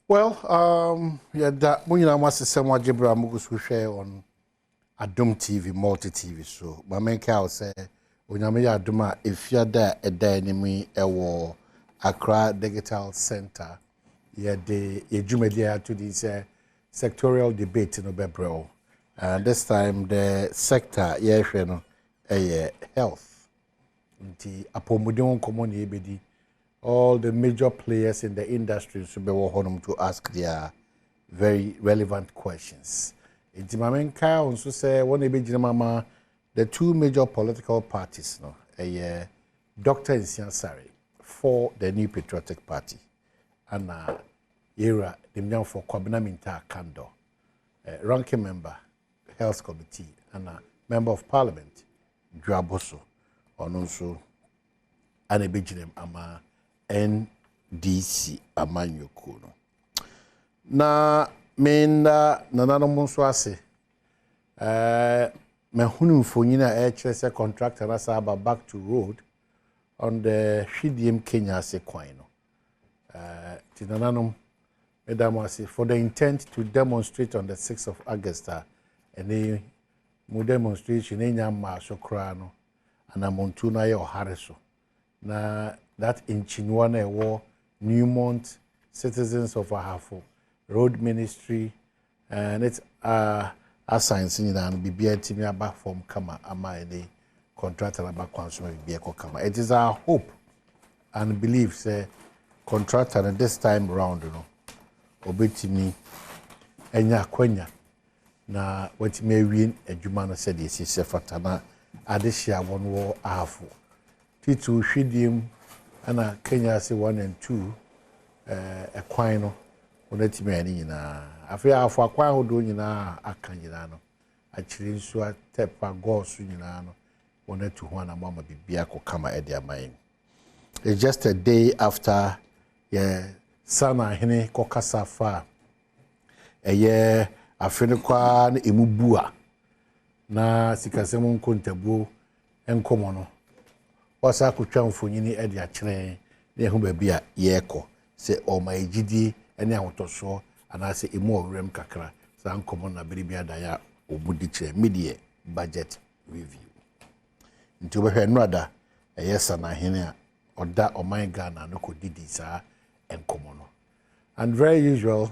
Well, yeah, that when you must say what Jibra Mugus share on Adom TV, multi TV. So, my main cow say, when you may Adoma, if you're there, a day enemy, a war, Accra Digital Center, yeah, the Jumedia to this sectorial debate in Obebrel. And this time, the sector, yeah, you know, health. The Apomodon Common Ebedi. All the major players in the industry should be welcome to ask their very relevant questions. Intimamenka also say one mama the two major political parties no Dr. Nsiansari for the New Patriotic Party and era the for Kwabena Minta Kando ranking member Health Committee and member of Parliament Dwaboso also and a ama NDC amanyoko no na menda nanano monso ase mehunu mfonyina HSA contractor na saba back to road on the Hidiem Kenya se kwan no tinanano medam ase for the intent to demonstrate on the 6th of August and mo demonstration enya ma so kra no anamontu na ye ohareso na that in Chinwane war, Newmont, Citizens of Ahafo, Road Ministry, and it's science in and BBA team back from Kama Ama the contractor back consumer BBA Kama. It is our hope and belief say contractor and this time round, you know, obetimi enya kwenya na what may win a Jumana said is fatana adishia one war Ahafo. Titu Shidim ana Kenya say 1 and 2 a kwan no onatimi ani nyina afia afo akwan hodo nyina aka nyina no akiri nso atepa gosu nyina no onatu ho na mama bibia ko kama ede amayin. It's just a day after sana hene kokasa fa afene kwa na emubua na sikasemu nkontabu enkomo no wasa kutwa mfonyini ede akire na ehu babia yeko se o maigidi ene ahotoso anase emu owrem kakra sa nkomo na beribia da ya obudi kire media budget review nti obehwe nrada yesa na hene a oda oman Ghana no kodidi sa enkomo no and very usual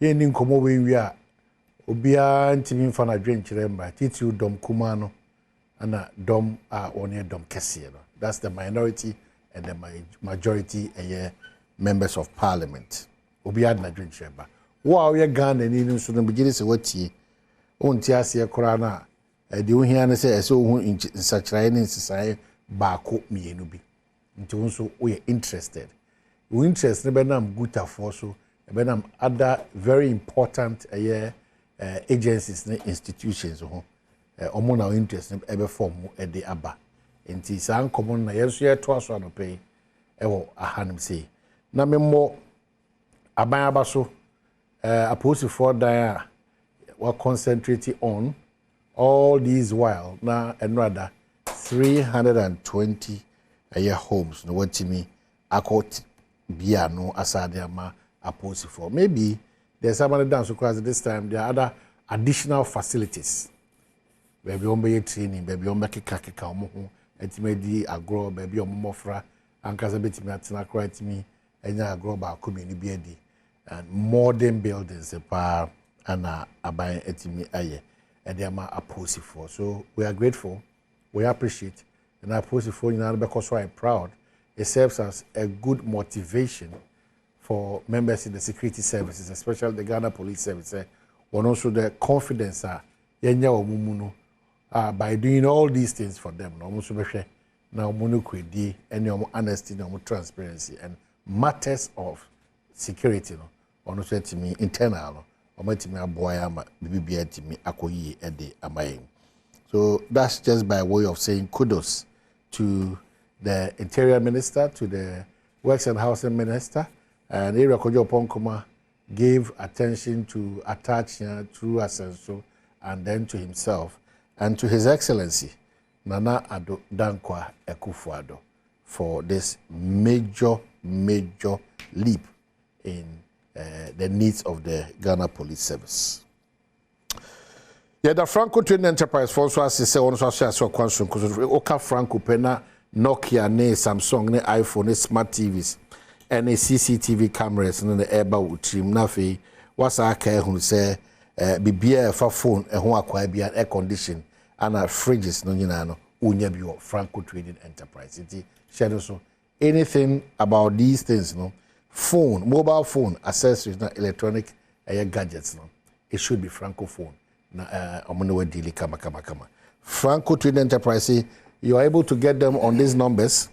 ye ni nkomo we a obia ntimi mfa na dwenkire mba titu dom kuma no ana dom one dom kese no. That's the minority and the majority members of parliament. Obi ad na dwenkire ba wo a ye Ghana ni nso no bigire se watie onti ase kora na de ohia ne se ese ohu nsachirae ne nsesae baako mienu bi nti nso we interested we interest ne benam gutafo so benam other very important agencies and institutions ho omo na interest ebe form ede aba nti san common na yeso ye to aso anope ewo ahanim sei na memmo aban aba so opposite for dan we concentrate on all these while na another 320 homes no watimi akot bia no asade ama opposite for maybe there's somebody dance across this time there are other additional facilities baby on be training baby on make kaka omo ho etimedi agro baby omo mofra ankaza betimi atena kra etimi enya agro ba komini bi edi and modern buildings pa ana aban etimi aye ediama opposite for so we are grateful we appreciate and opposite for you because we are proud it serves as a good motivation for members in the security services, especially the Ghana Police Service, and also the confidence by doing all these things for them. Now, and honesty, transparency, and matters of security, also to me internal, or to me a boy, so that's just by way of saying kudos to the Interior Minister, to the Works and Housing Minister. And Area Kojo Ponkoma gave attention to attach through Asenso and then to himself and to His Excellency Nana Addo Dankwa Akufo-Addo for this major leap in the needs of the Ghana Police Service. Yeah, the Franco Trading Enterprise for so as say on so kwanso Oka Franco pena Nokia ne Samsung ne iPhone ne smart TVs and CCTV cameras and the airba team na fe wasa aka hu say bibia fa phone ho akwa bia air condition and fridges no nyina no unya bi Franco Trading Enterprise. It shadow so anything about these things, no phone, mobile phone, accessories, na electronic gadgets, no it should be Francophone. Na omono dealing kama. Franco Trading Enterprise, you are able to get them on these numbers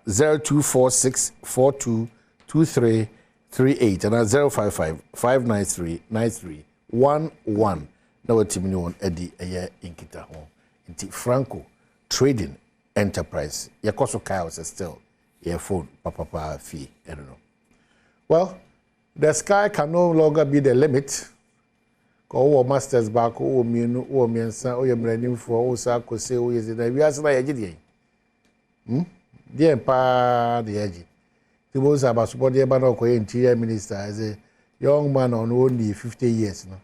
0246 422338 and 055 593 9311. Now what team on Eddie inkita home. Inti Franco Trading Enterprise. Yakoso Kyle says still your phone papa fee. I don't know. Well, the sky can no longer be the limit. Ko masters back o mienu o miensa o yemranim for o sa ko se o yezida wi asna ye gide pa the edge. The most about support the interior minister as a young man on only 50 years no.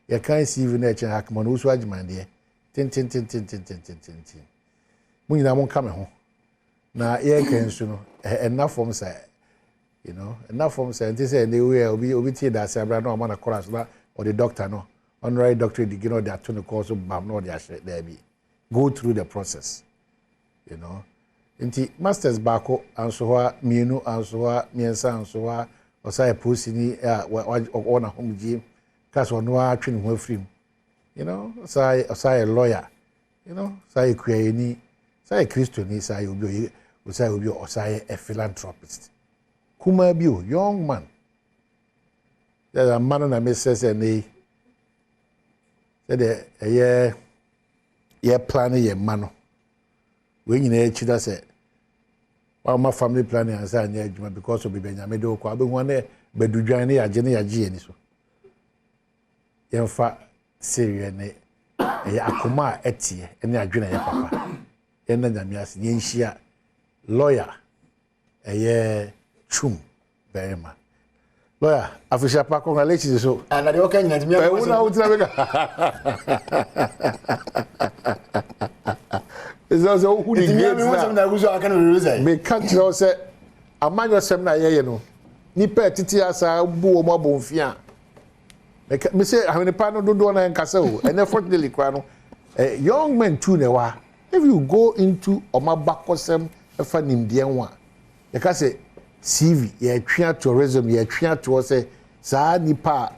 You can't see even a hackman who's wajman there. Tin. When you won't come home. Now, here can you enough from say, you know, enough from say, they say they will be that Sabra no man chorus or the doctor no. Honorary doctorate, you know, they are 20 course of BAM, no, they be. Go through the process, you know. Inti masters bako ansoa mienu ansoa miensa ansoa osa posini ona home gym kaso no atwene ho afrim you know say a lawyer you know say kuani say Christian say obi say a philanthropist kuma bio young man there a man na me say ne say ye plan ye man we nyina echi da say my family planning and say anya because of Benyame do kwa be wane bedudwan ne yaje ani so yemfa serious ne akoma etie ene adwene ye papa ene nyame ase ye nhia lawyer chum very man lawyer afisha pa congratulations so and the okay nyame it's also who the gates me can't know say amanyo sem na ye no nipa titi asa bu o mabo mfia me say ahene pa no do na nkasa o and unfortunately kwa no young men too ne wa if you go into omabakosem efa nimde nwa ye ka say CV ye twia tourism ye twia to say saa nipa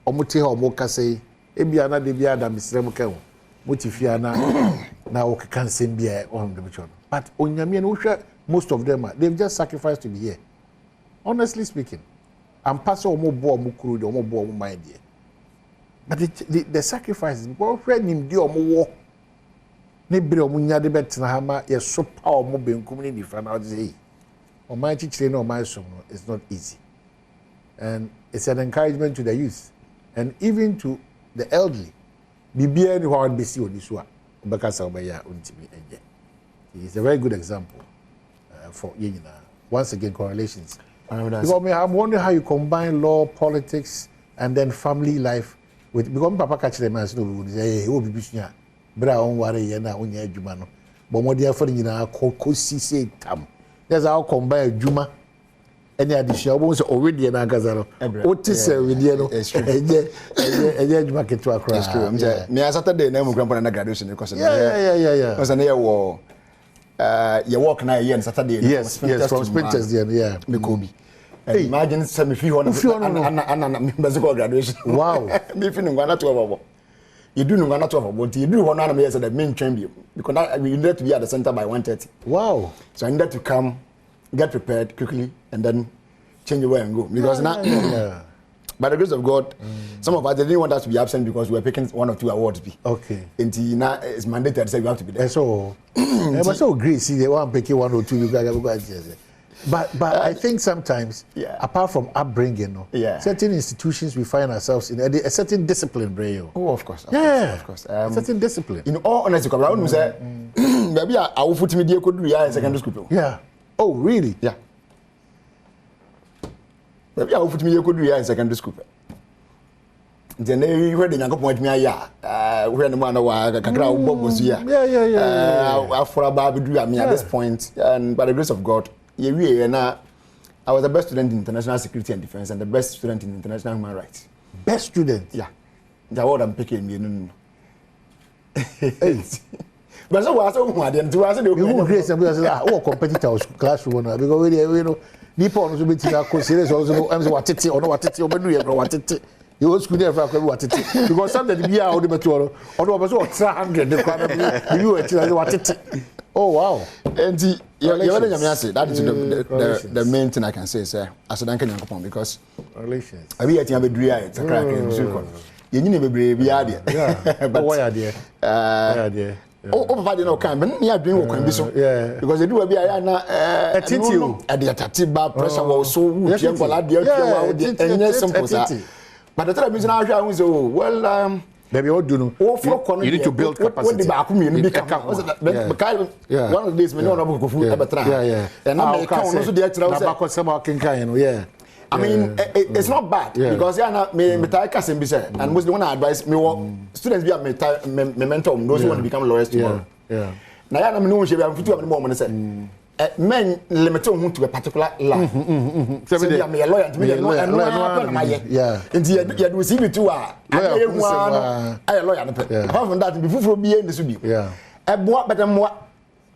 omote ha omokasa ebia na de bia da misrem ka ho motifia na o can send be on the mission. But onyame no hwe most of them they've just sacrificed to be here. Honestly speaking, I'm passing omo bo omo kuru de omo bo omo mind here. But the sacrifices because friend him de omo wo ne bre omo nya de betina ha ma ye so pa omo benkum ni different now say o my chichire no my so it's not easy. And it's an encouragement to the youth and even to the elderly. Bibia ni hwa be si oni so a obekasa obeya ontimi enye. It's a very good example for Yenina. Once again, correlations. Because I'm wondering how you combine law, politics, and then family life with because Papa catch them as no say, "Oh, Bibishia, bra on worry yena onya adwuma no." But what they are for nyina ko si tam. There's how combine adwuma any addition almost already na gazaro. What is with you know? It's true. Adwuma ketu akra. It's true. Me Saturday na mo grandpa na graduation because yeah. Because na wo you work na here on Saturday. Yes, from Sprinters there, yeah. Me Kobe. Hey, imagine some if you and members of graduation. Wow. Me feeling go na to about. You do no na to about, but you do one na me say the main train because we need to be at the center by 1:30. Wow. So I need to come, get prepared quickly, and then change your way and go. Because now, by the grace of God, some of us they didn't want us to be absent because we were picking 1 or 2 awards. Okay. And now it's mandated to say we have to be there. So, but so great. See, they want to pick 1 or 2. You guys go. But I think sometimes, apart from upbringing, certain institutions we find ourselves in a certain discipline, bro. Oh, of course. Of course. Certain discipline. In all honesty, I would say, maybe I will put media could be in secondary school. Yeah. Oh, really? Yeah. Maybe I put me a good year in secondary school. Then you heard the young point me when the man was here. Yeah. For a Bible do at this point, and by the grace of God, I was the best student in international security and defense and the best student in international human rights. Best student? Yeah. The award I'm picking, you know. But so was over there to answer the grace and we are competitors classroom because we know Nippon will be considered also what it or what it or what it. You will school there for what it because something be out of the material or was 100 the what it. Oh wow. And that is the main thing I can say, sir. As a Duncan because relations. I be at Yabedria, it's a crack in Zucon. You need to be idea. But why idea? Oh, but you know, can be doing so. Yeah. Because they do be a titty at the Tatiba pressure was so simple. But the television I was well, maybe what do you need to build capacity. One of these men know food ever try. And I also the extra. I mean, it's not bad because me take and most one advice me students be my mentor those who want to become lawyers tomorrow. Yeah. Now I know she be am fitu am more man say men limit on to a particular line. So be am a lawyer and me lawyer. Yeah. Nti you do see me too I a lawyer apart from that be fufu be in so be. Yeah. E boa better more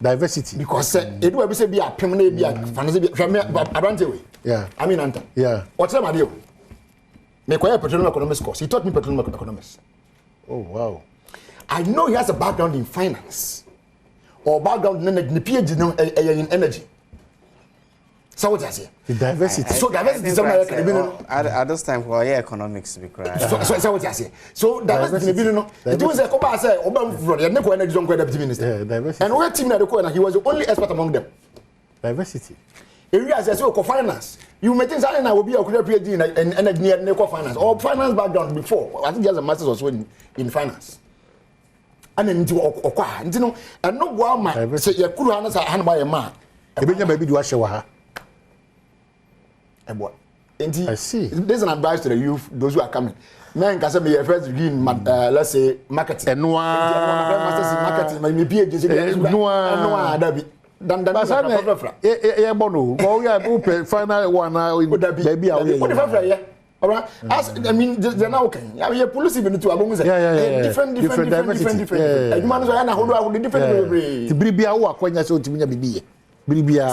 diversity because it do be say be a pem na be a fancy be advantage way. Yeah. I mean anta. Yeah. What's my deal? Me kwaya petroleum economics course. He taught me petroleum economics. Oh wow. I know he has a background in finance or background in PhD in energy. So what I say? The diversity. So diversity is something at this time for economics be correct. So what I say? So diversity no. It was a couple say Obama from the Neko energy zone deputy minister. Yeah, diversity. And we team na the corner he was the only expert among them. Diversity. Areas as well finance. You may think that I will be a PhD in energy and finance or finance background before. I think he has a master's also in finance. And then into okwa nti no and no boa ma say ye kuru ha na sa ha na ba ye ma e be nya ba bi du ahye wa ha e boa nti I see this is an advice to the youth those who are coming men can say me first degree in let's say marketing masters in marketing my PhD no da bi dan ye bono go we are final one baby a we alright as I mean the now okay you police even to abon say different adwuma so ya na hodo different ti biribia wo akwanya se otimi nya biribia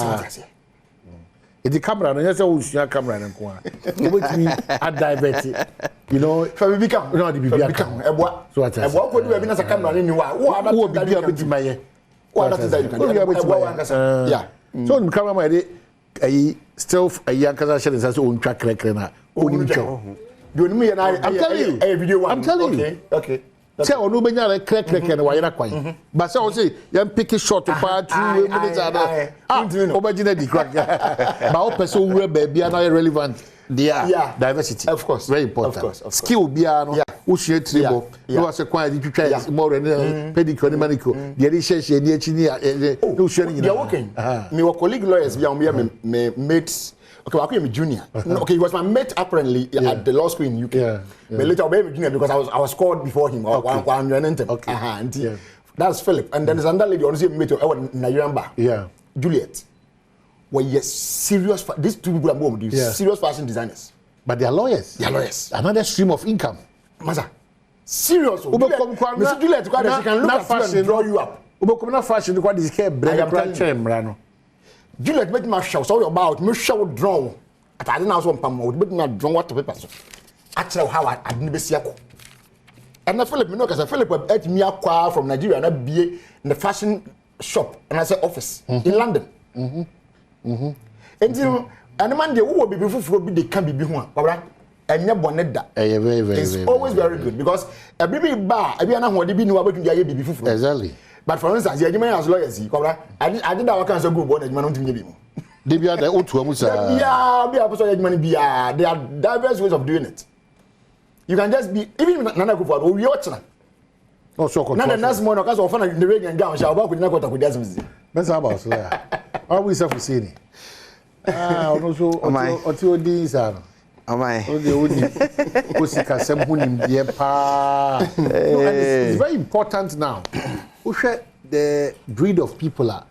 the camera no say wo sua camera no ko a obetimi a divert you know fa bibika no the bibia come eboa so what eboa ko di na sa camera ni wa wo bibia betimaye wo ada that eboa yeah so the camera dey ayi still ayi ankasa share say on twa krekre na I'm telling you. Okay. Say onu benya le krek na wa yena kwan. But say o say you pick short to part 2 minutes ada. Obagina di crack. But o person wure baby na relevant. There diversity. Of course. Very important. Of course. Skill bia no wo hwe tribo. No was kwan di twitwa more pedicure ni manicure. There is share ni achi ni no hwe ni. You are working. Me wa colleague lawyers bia me mates. Okay, I call him junior. Okay, he was my mate apparently at the law school in UK. But later I became junior because I was called before him. Okay. That's Philip. And then there's another lady honestly mate Nigerian bar. Yeah. Juliet. Well, yes, serious. These two people are more serious fashion designers. But they are lawyers. They are lawyers. Another stream of income. Masa. Serious. Mr. Juliet, she can look at you and draw you up. Ubekomna fashion because this care brand. Juliet make my show so about me show draw. I didn't also pam but me draw what paper so. Actually how I didn't be see ako. And Philip me know cuz Philip at me akwa from Nigeria na be in the fashion shop and I say office in London. And and man dey wo be fufu be dey can be ho a. Babra enye bonne da. It's always very good because every bar e be na ho de bi ni wa betu dey be fufu. Exactly. But for instance, you as lawyers, I did our cancer group on the man to me. They be the Otu Musa. Yeah, be a person money be there are diverse ways of doing it. You can just be even Nana Akufo-Addo, we watch now. Oh, so now the next morning, because of in the ring and gown, shall work with Nakota with Desmond. That's about so. Are we self seeing? Also, until these are. Am I? Oh, the only Osika Semhunim dear pa. It's very important now. Usha the breed of people are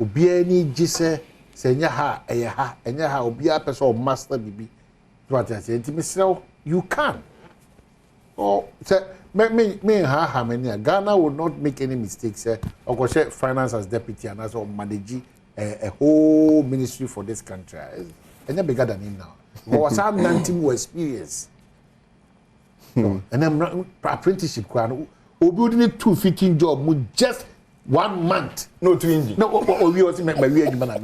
Ubiani Jise Senyaha Eyaha Enyaha Ubia person master bibi. What I say to you can. Oh, say me ha many Ghana will not make any mistakes. Of course, finance as deputy and as manage a whole ministry for this country. And you're bigger than him now. Was our 19 experience. And then apprenticeship crown. We building a 2-15 job just 1 month. No 2 inji. No, we also make my weird man. 1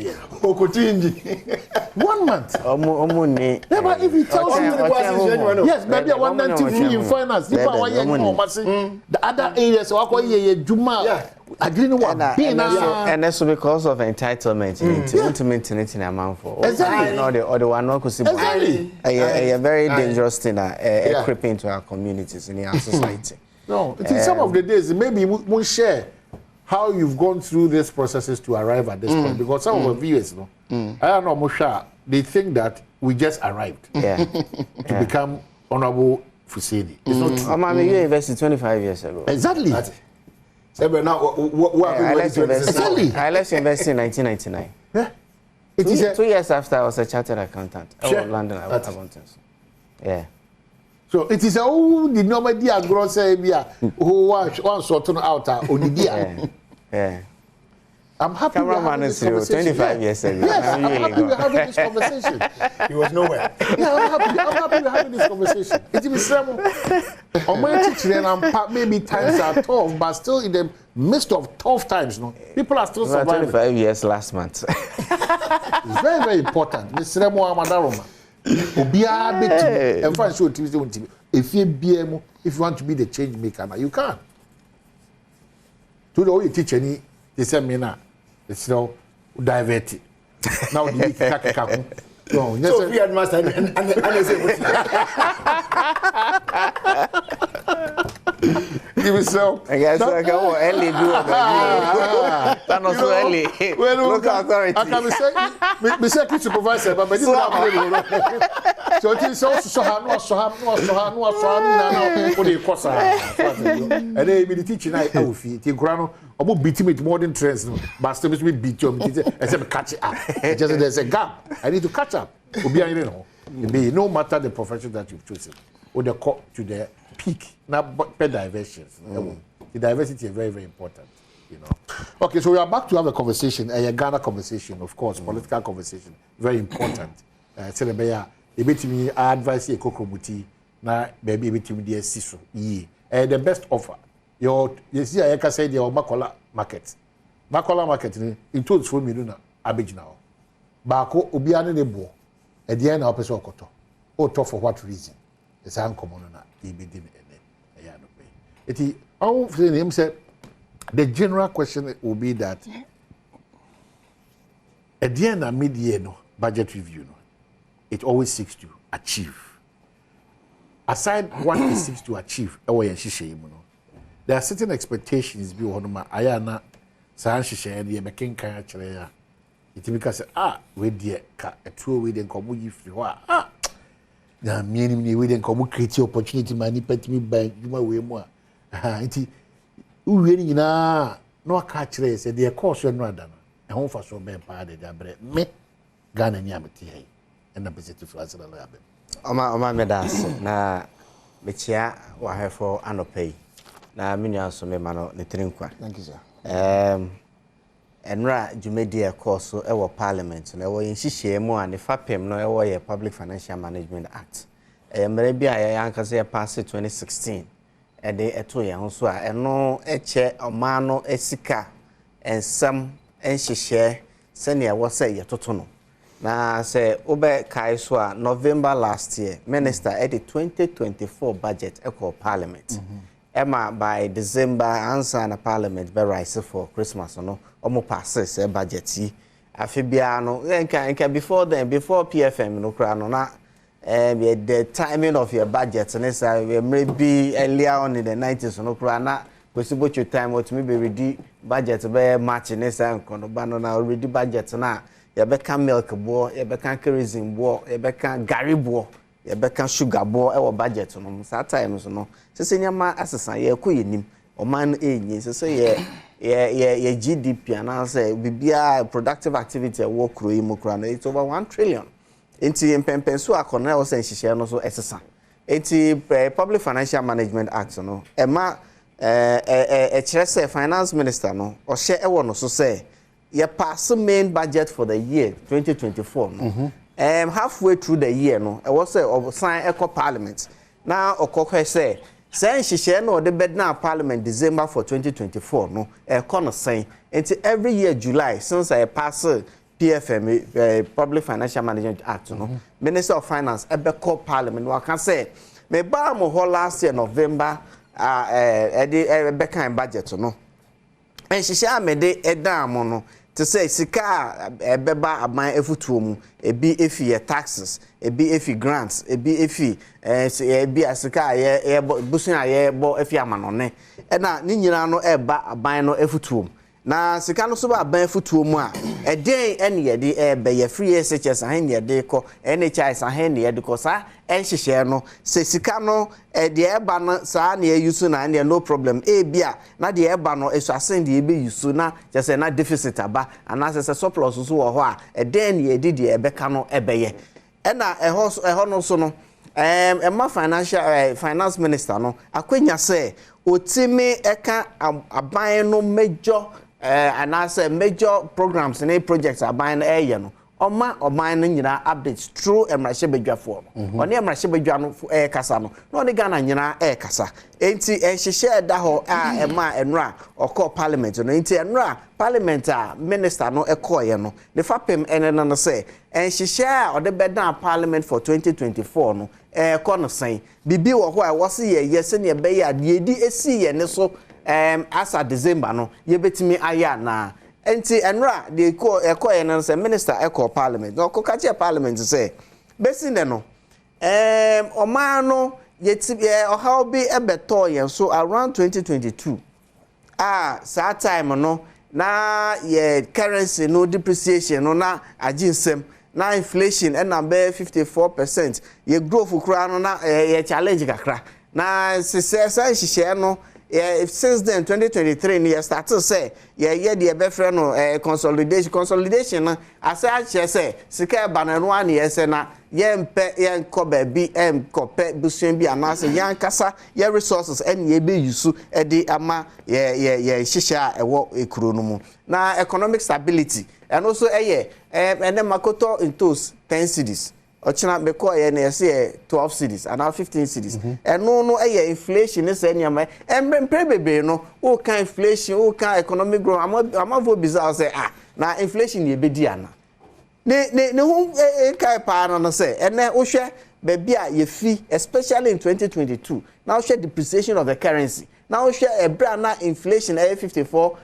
month. Yeah, but if he tells you yes, maybe 193 in finance. The other areas, Juma. I didn't want and that's because of entitlement. You want to maintain it in a month for exactly. Or the one not exactly. A very dangerous thing creeping into our communities in our society. No, it is some of the days maybe we'll share how you've gone through these processes to arrive at this point, because some of our viewers, I don't know, Mosha, they think that we just arrived to become honorable Fuseni. It's not true. I mean, you invested 25 years ago. Exactly. So, but now, I left university in 1999. Yeah. It is 2 years after I was a chartered accountant. Sure. London accountants. Yeah. So it is all the nobody agro say who one sorting out yeah. I'm happy we're having this conversation. 25 years ago. Yes, I'm happy we're having this conversation. He was nowhere. Yeah, I'm happy we're having this conversation. It is some on my teaching and maybe times are tough, but still in the midst of tough times, no, people are still surviving. 25 years last month. It's very, very important. Mr. Remo Amadaroma. Obia beti and find show TV on TV. If you want to be the change maker, you can. To the way you teach any, they say me now. It's now divert. Now the kaka. No, so we had master and give me so. I guess I go early do that no so early. Local authority. I can be say supervisor, but me so it is also so no for the course. And they be the teaching I ofi. Ti grano obo beat me modern trends no. But still be beat you. I say catch it up. Just there's a gap. I need to catch up. Obi an no. No matter the profession that you've chosen, or the cut to the peak. Now, per diversions. The diversity is very, very important. You know. Okay, so we are back to have a conversation, a Ghana conversation, of course, political conversation, very important. Say the me advise you kokromuti na baby me the siso ye. The best offer. You see, I can say the Makola market. Makola market in told for me na average now. Bako obiane ne bo. At the end of person koto. Oh, tough for what reason? It's uncommon na ibidin the general question will be that at the end of mid-year budget review, it always seeks to achieve. Aside what it seeks to achieve, there are certain expectations. Be one ayana sahanshishe and the making kaya chalaya. It because we dear a true way then come with na meaning we then come create opportunity money pet me by you way more. Iti uweni na no akachire se de course no ada no e ho fa so ben pa de abre me Ghana nya meti he na positive for asala lo abe oma medas na mechia wa hefo anopay na menua so me ma no ne trinkwa. Thank you, sir. Enra jumedi e course e wo parliament na wo yinhihie mu a ne fapem no e wo ye Public Financial Management Act mre bia ya ankase pass 2016 ede eto ye ho so a eno eche omano esika ensam enhihye sene wo say ye toto no na say obe kai so a November last year minister at the 2024 budget eco parliament Emma by December answer na parliament be rise for Christmas no omo passes e budget yi afebia no enka before then before PFM no kra no na the timing of your budget and say maybe earlier on in the 90s no kra na possible your time what me be ready budget be match ne say nkono ba no na already budget na you be can milk bo you be can kerosene bo you be can gari bo ye beka sugar bo e wo budget no sa time so no se nyama asesa ye ko yenim oman enyi se ye GDP and say bibia productive activity work kro yi mo kro no it's over 1 trillion enti mpempenso akona wo se nhihye no so esesa enti Public Financial Management Act no ema kire say finance minister no o hye e wo no so say ye pass main budget for the year 2024 no halfway through the year no e was say of sign eco parliament now okokwe say nhihye no the bed na parliament December for 2024 no no sign until every year July since I pass PFM Public Financial Management Act no Minister of Finance call parliament we can say me ba mo last year November be kan budget no nhihye amede edam no to say sika beba aban efutuo mu ebi efi taxes ebi efi grants ebi efi ebi asika ye busun aye bo efi amanone na ni nyina no eba aban no efutuo na sika no so ba aban efutuo mu a eden ene ye de be ye free SHS ahen ye de ko NHIS ahen ye de ko sa enhihye no se sika no de eba no sa na ye use na no problem bia na de eba no esuasen de ebe use na just na deficit aba ana se surplus so wo ho a eden ye de ebeka no ebeye na eho no so no ema finance minister no akwenya se otimi eka aban no major and I say major programs and projects are buying a no oman no nyina updates through emrahye bedwafo no oni emrahye bedwa no kasa no no ni Ghana nyina kasa enti ehihye da ho ema enra okọ parliament no enti enra parliament minister no ekoye no the fapem ene no say ehihye ode beda parliament for 2024 no no sen bibi wo ho was ye se ne be ya de edi esi ye ne so asa December no ye betimi aya na enti enra de ekoye no say minister eko parliament no ko kache parliament say besin de no oman no yeti how be ebeto yen so around 2022 sa time no na ye currency no depreciation no na aginsem na inflation and number 54% ye growth kura no na ye challenge kakra na se no since then 2023 ni start to say ye the be friend no consolidation na asa che say sika ba na no an ye say na ye mpe ye nko ba bi kope busuan bi anase ye ankasa ye resources and ye be use e de ama ye hihya ewo ekuro no mu na economic stability and also ene makoto into 10 cities ochina beko na say 12 cities and now 15 cities and no inflation is anyama embre bebe no o kan inflation o kan economic growth amavo bizarre say na inflation ye bedi ana ne hu kai pa no say ene o hwe be bia ye fi especially in 2022 now share depreciation of the currency now share a brand na inflation 54%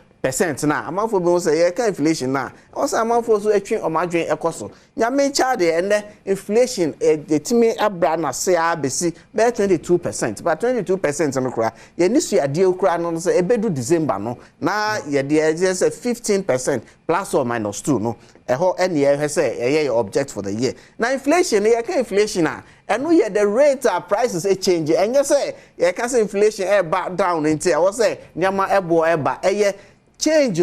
na amanfo be say ye ka inflation na o say amanfo so atwi omadwen ekoso nyame cha de ene inflation etimi abra na say abesi be 22% but 22% no kura ye ni su ade okura no say ebedu December no na ye de say 15% plus or minus 2 no eho ene ye say ye object for the year na inflation ye ka inflation na eno ye the rate prices change enye say ye ka say inflation back down into I was say nyama ebo eba eye change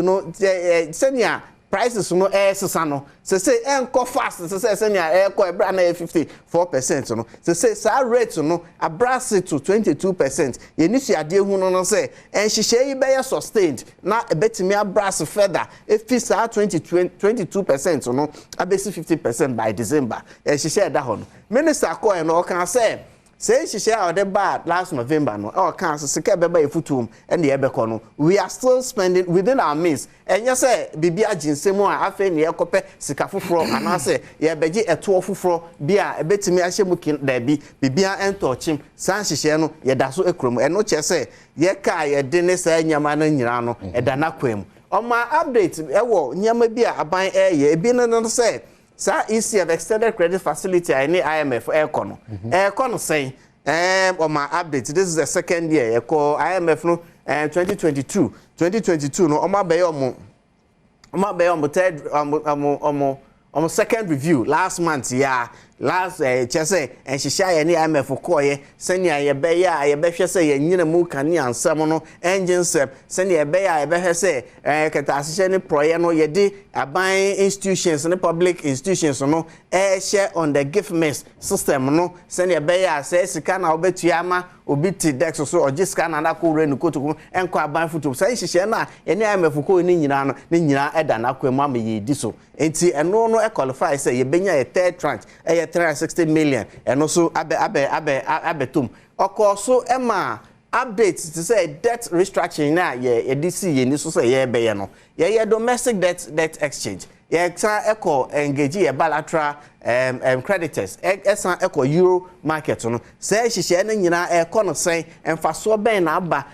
senior prices no sesa no say enko fast say senior enko ebra na 54% no say sa rate no abrase to 22% ye ni su ade hu no say enhihye yi be sustained na ebetimi abrase further if sa 22% no abesi 50% by December enhihye da ho no minister ko no kan say she share the bad last November no our council sika beba efutum and the ebeko no we are still spending within our means and you say bibia ginsemu a afa ne ekope sika foforo ana say ye beji eto foforo bia ebetimi ahye mukin da bi bibia entochim san hihye no ye da so ekrom eno che say ye ka ye de ne sa nyama no nyira no eda na kwam oma update ewo nyama bia aban ye ebi no say sa issue of extended credit facility any IMF no say on my update this is the second year IMF no 2022 no oma be third second review last month last chese and shishia ye ni IMF koye senia ye be ya ye be hwe se ye nyina mu kane ansam no engine sep senia ye be ya ye be hwe se keta asihye ni proye no ye di aban institutions ni public institutions no share on the gift mix system no senia be ya se sika na obetua ma obi ti dex so ogiska na na ko renu kotoku enko aban futu sai hihye na eni IMF ko ni nyina no ni nyina eda na kwemu am ye di so enti eno no e qualify say ye benya ye third tranche 360 million eno so abetum okoso ema updates to say debt restructuring na ye DC ye ni so say ye be ye no ye domestic debt exchange ye try eco engage ye bilateral creditors esan eco euro market no say hihye na nyina eco no say emfaso ben na aba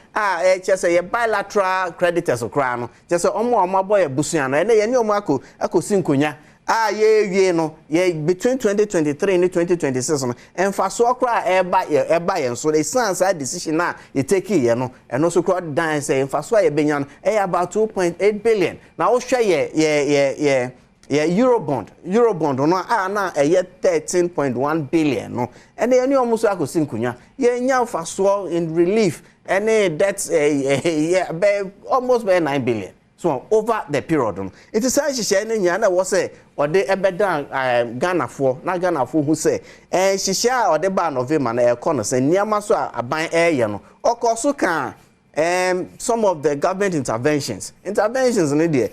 say ye bilateral creditors okra no say omo boy busuan no ye ni omo ako sinkonya ye no ye between 2023 and 2026 no emfaso okra eba ye so the sense decision na you take ye no and also crowd down say emfaso ye benya no about 2.8 billion na wo hwe ye Eurobond no na 13.1 billion no and ye ni omuso akosi nkunya ye nya mfaso in relief and that's almost 9 billion so over the period no it is hihye na nya na wo say ode ebedan Ghana for who say hihye ode ba November na e kono say niama so aban ye no okoso kan some of the government interventions in there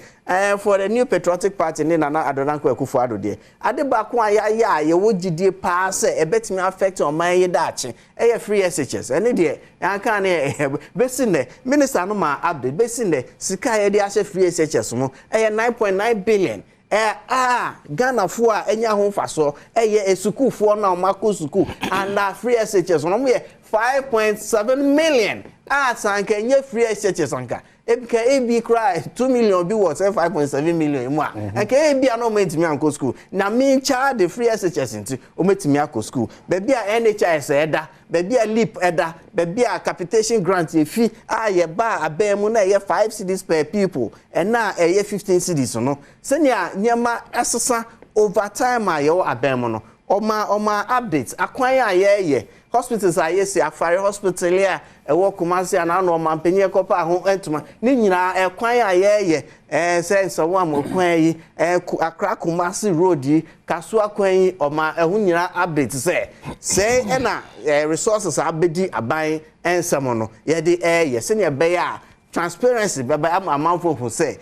for the new patriotic party ni Nana Adom Akufo-Addo there adeba ko aya ye wo gidie pa say e betimi affect on man ye dachi free SHS and there anka na besine minister no ma update besine sika ye dey ahye free SHS no 9.9 billion Ghana fo a enya ho faso esukufo na omako suku and free SHS no me 5.7 million sanka enye free SHS anka ebika ebi cry 2 million be worth 5.7 million mu anka ebi no metimi anko school na me charge the free SHS nti o metimi akọ school bebi a NHIS eda bebi a LEAP eda bebi a capitation grant ye fi ye ba abemu na ye 5 cedis per people and na ye 15 cedis no senia nyama esesa over time a ye abemu no oma updates akwan ye hospitals say Afari hospital here work Kumasi and no mampenye kopa ho entuma ni nyina ekwan ye say so one mo kwan yi Accra Kumasi road yi kaso akwan yi oma ehu nyina update say na resources abedi aban ensamo no ye de ye se ne be ya transparency baba amanfo fo say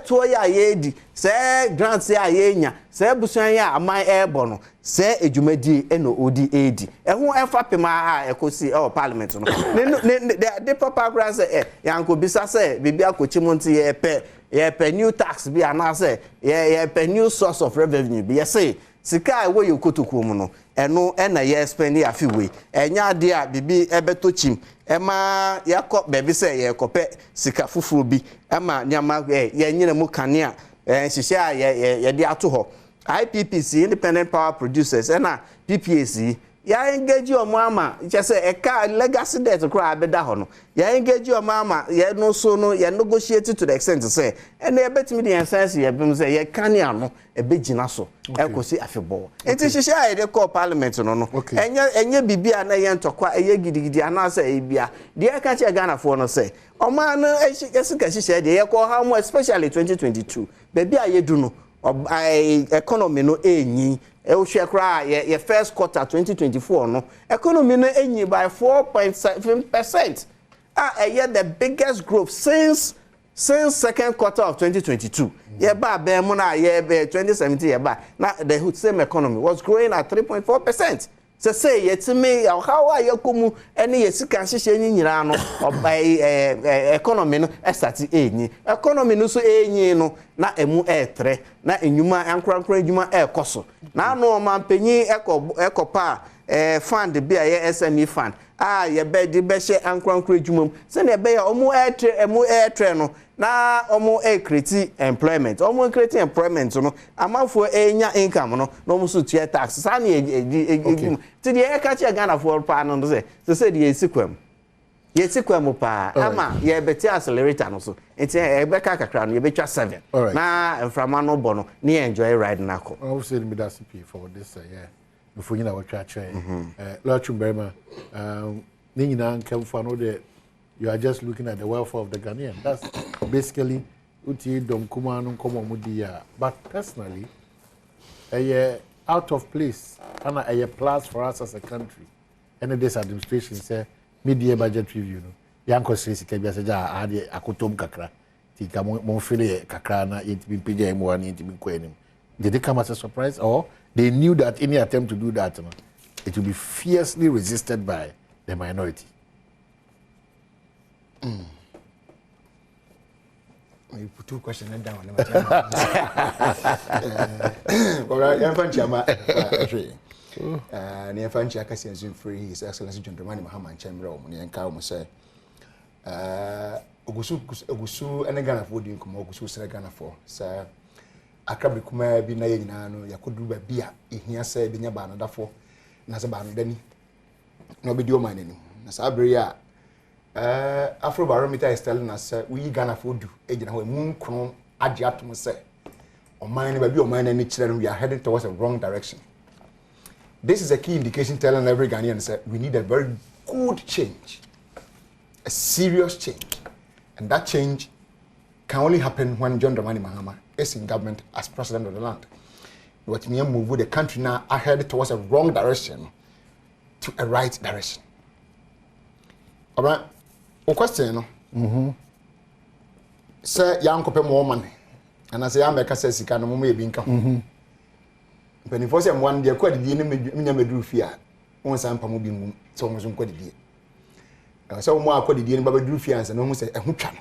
to ya ye di say grants ya ye nya say busuan ya aman ebo no say ejumadi eno odi edi ehu efa pema ekosi parliament no the papa grants yanko bisa say bibi akochimonti ye pe new tax bi ana say ye pe new source of revenue bi ye say sika we yokotoku mu no eno na ye spend ya fi we enya de a bibi ebetochim ema yakọ bebi say ye kope sika fufuru bi ema nyama ye nyina mu kanea hihye ye de ato ho IPPC independent power producers na PPAC ya engage omo ama say eka legacy debt kra abeda ho no ya engage omo ama ye no so no ye negotiate to the extent say na ebetimi the sense ye bim say ye kanea no ebegina so ekosi afebo enti hihye ye de call parliament no enye bibia na ye ntokwa ye gidigidi ana say ebia de eka che Ghana for no say omo no esika hihye de ye call how more especially 2022 baby aye du no economy no enyi ehwe kra ye first quarter 2024 no economy no enyi by 4.7%. The biggest growth since second quarter of 2022. Ye ba be mo na ye 2017 ye ba na the same economy was growing at 3.4%. Say yetime how are you komu ene yesika hihye nyira no economy no start enyi economy no so enyi no na emu etre na enyuma ankrankran edwuma ekoso na no mampanyi ekopa fund bi a SME fund ye be di be hye ankrankran edwuma se na be ya omu etre no na omu create employment no amafo enya income no omu so tie tax sa na edwuma ti de eka che Ghana for pa no say de yesikwam pa ama ye beti accelerator no so enti e be ka kakra no ye betwa 7 na mframa no bo no na enjoy ride na ko I will say me that CP for this mfoni na watwa kire Lord Chumberma ni nyina nkemfo no de you are just looking at the welfare of the Ghanaian. That's basically uti dom kuma no komo mudia. But personally, out of place and a plus for us as a country. And this administration say mid-year budget review no. Yanko stress ke bia seja ade akotom kakra. Ti ka mo feel kakra na yetimi pija mo ani yetimi ko anim. Did it come as a surprise or they knew that any attempt to do that it will be fiercely resisted by the minority? You put two questions down. Alright, I'm Fanchama. Near Fancha Cassian Free, His Excellency John Dramani Mahama Chamber, and Kaum say, Ogusu, and a Ghana for Dinkum, Ogusu, Ghana for, sir. I can't be come be Nayano, Yakudu Bia, if he has said, Binyabana, therefore, Nazaban, Denny. No be your mind. Nasabria. Afrobarometer is telling us we Ghana for do agent how moon crown adjust say or mine baby or mine any children we are heading towards a wrong direction. This is a key indication telling every Ghanaian that we need a very good change, a serious change, and that change can only happen when John Dramani Mahama is in government as president of the land. What me move the country now ahead towards a wrong direction to a right direction. All right. O question no. Say yanko pe more money. And I say am make say sika no mo e bi nka ho. Penifo say mo wan de kwa didi ne me meduru fi a. Won san pa mo bi mu. So mo so kwa didi. So mo akwa didi ne ba beduru fi ansa no mo say ehu twa no.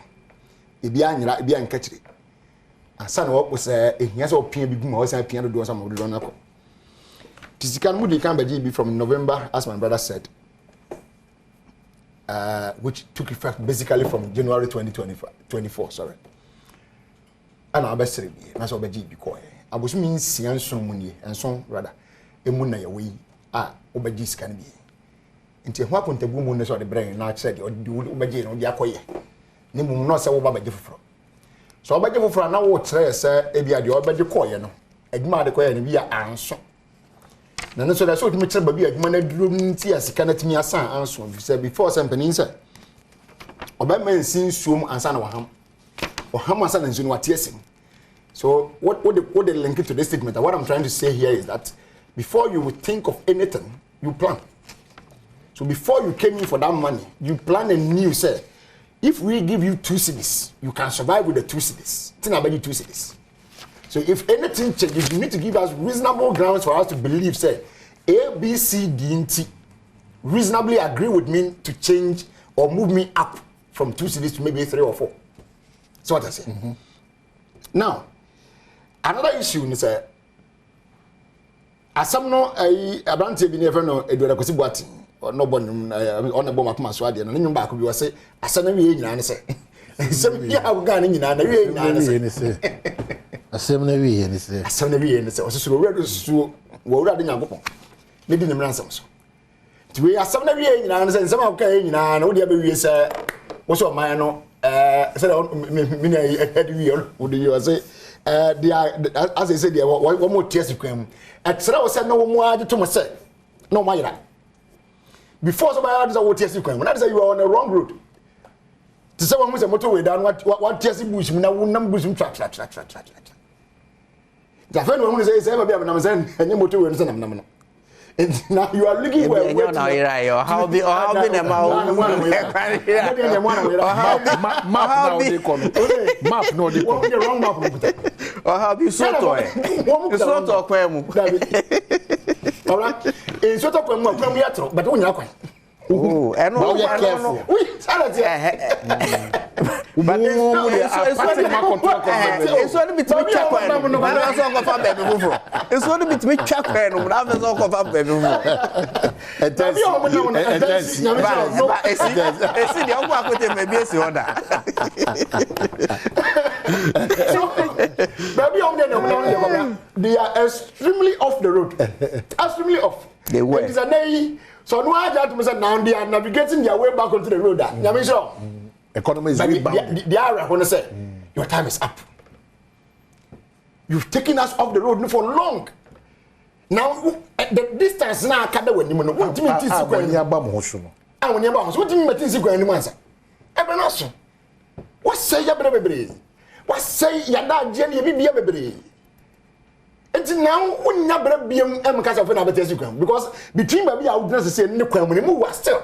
E bi anyira e bi anka kire. Asa na wo say ehia say opia bi gu ma wo say pia do so ma do na ko. Tisika no mo dey kan ba bi from November as my brother said. Which took effect basically from January 2024, sorry. And I best say, that's what Beji because I was mean Sian Sumuni and so rather a moon away. Obejis can be. Until what point the woman is on the brain, not said, or do Obejin or Yakoye. Nimu not say over Bejifro. So Bejifro now what say, Ebia, the Obejicoy, Egma the Coy and be answer. Nana so that's what me tell baby adwuma drum ti asika na timi asan anso say before sampani say obama nsin suom ansa na waham ansa na nsin wate asim. So what the link to this statement, what I'm trying to say here is that before you would think of anything, you plan. So before you came in for that money, you plan and knew say if we give you 2 cedis, you can survive with the 2 cedis. Think about you 2 cedis. So if anything changes, you need to give us reasonable grounds for us to believe, say, A, B, C, D, and T reasonably agree with me to change or move me up from 2 cities to maybe 3 or 4. So what I say. Now, another issue is as some no a branch be never know Edward Kosibuati or no one on a bomb at Maswadi and then back we say as an and say. Some yeah, we're going in Assembly and say assembly and say so ready to already go. Maybe the ransoms. To we assembly and say some okay na no dey be say what's your mind no say me head we would you say they are as I said there one more tears kwam at say was no mo ade to me say no my ira before somebody say what tears kwam that say you are on the wrong road. To say one was a motorway down what tears bush na won bush track. The friend when say say be am say any motorway say nam. And now you are looking where now you're how be the map no dey come. The wrong map. Or how be so toy. So to kwemu. All right. In so to kwemu yatro but won yakwan. Oh, and no careful. Oui, salade. But it's only bit me check when no na so go fa baby fufuro. It's only bit me check when no na so go fa baby fufuro. Esi de ogwa akote me bi esi order. Baby they are extremely off the road. Extremely off. They were. It is a day. So no I just say now they are navigating their way back onto the road. Nyame sure. Economy is rebounding. The area when say your time is up. You've taken us off the road for long. Now the distance now kada we nim no wontimi tisi kwan ni aba mo so no woni aba ho so wontimi matisi kwan nim ansa ebe na so what say ya bebre what say ya da je ne bibia bebre enti now wonya bra biam em ka so fe na betesi kwan because between baby ya wudna say ne kwan mu ne mu was still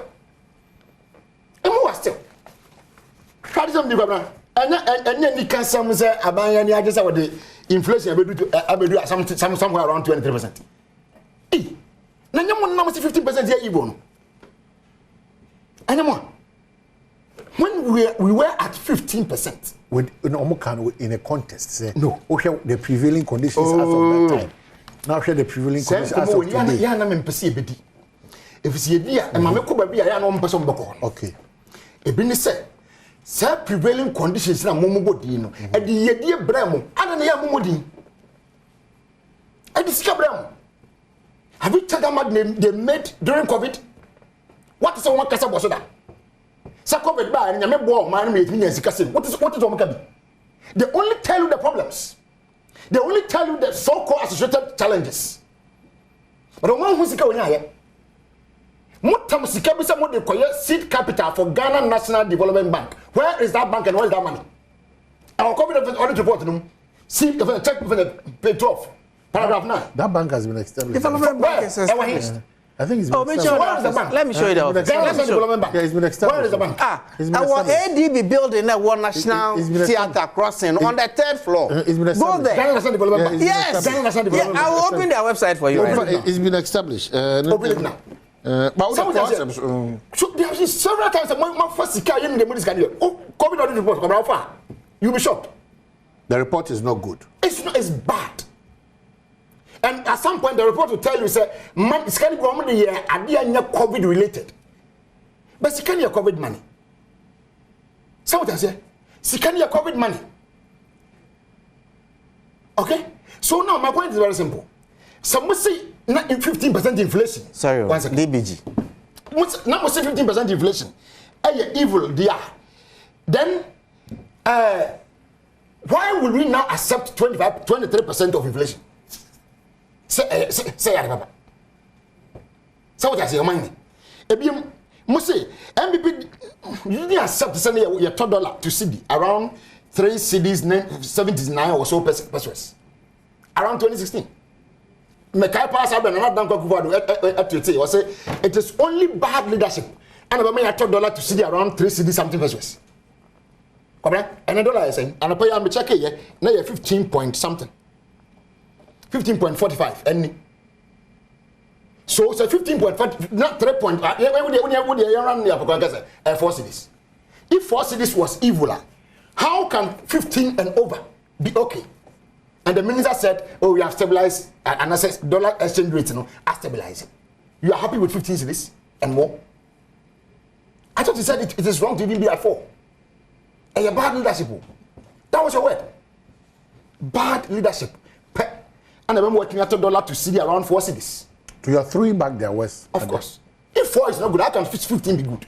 tradition bi kwabra anya ni kansam say abanya ni age say wode inflation abedu somewhere around 23%. Na nyamo na 15% here Igbo no. Anyamo. When we were at 15% with in a contest say no the prevailing conditions as of that time. Now share the prevailing conditions as of today. Ya na mempese ebedi. Efisi edi a ma mekọ ba bia ya na mpese mbekọ. Okay. Ebi ni say prevailing conditions na momobodi no. E di yedie bramo. Ana na ya momodi. E di sika bramo. Have you checked out they made during COVID? What is one kasa bosoda? Sa COVID ba and nyame bo man me etimi nyansi kase. What is omaka bi? They only tell you the problems. They only tell you the so-called associated challenges. But one who sika onya ye. Mutam sika bi say mo dey koye seed capital for Ghana National Development Bank. Where is that bank and where is that money? Our COVID audit report no. See check page 12. Paragraph 9. That bank has been established. Development bank is established. I think it's been where is the bank? Let me show you the office. Development bank. Yeah, it's been established. Where is the bank? Our ADB building at One National Theatre Crossing on the 3rd floor. It's been Go established. there. Ghana National Development Bank. Yes. Ghana National Development I will open their website for you. It's been established. Open it now. But So there have been several times my first car in the money scan. Oh, COVID audit report come out far. You'll be shocked. the report is not good. It's bad. And at some point the report will tell you say man scan go on the year ade anya COVID related. But scan your COVID money. So what I say? Scan your COVID money. Okay? So now my point is very simple. Some say 15% inflation. Sorry, one second. DBG. Now say 15% inflation. Hey, evil they are. Then why will we now accept 23% of inflation? Say Baba. So what I say, money. Ebium must say MBP you didn't accept to send your $2 to CD around 3 CDs 79 or so pesos. Around 2016. Mekai pass up and not Akufo-Addo was say it is only bad leadership. And about me $2 to CD around 3 CD something pesos. Correct? And $1 is saying and I pay am check here now you 15 point something. 15.45 any. So it's a 15.5 not 3 point when you run near 4 cities. If 4 cities was evil, how can 15 and over be okay? And the minister said, oh, we have stabilized and assess dollar exchange rate, are stabilizing. You are happy with 15 cities and more? I thought you said it is wrong to even be at 4. And your bad leadership. That was your word. Bad leadership. And I'm working at $1 to CD around 4 cities. So you are throwing back their worst. Of course. If 4 is not good, how can 15 be good?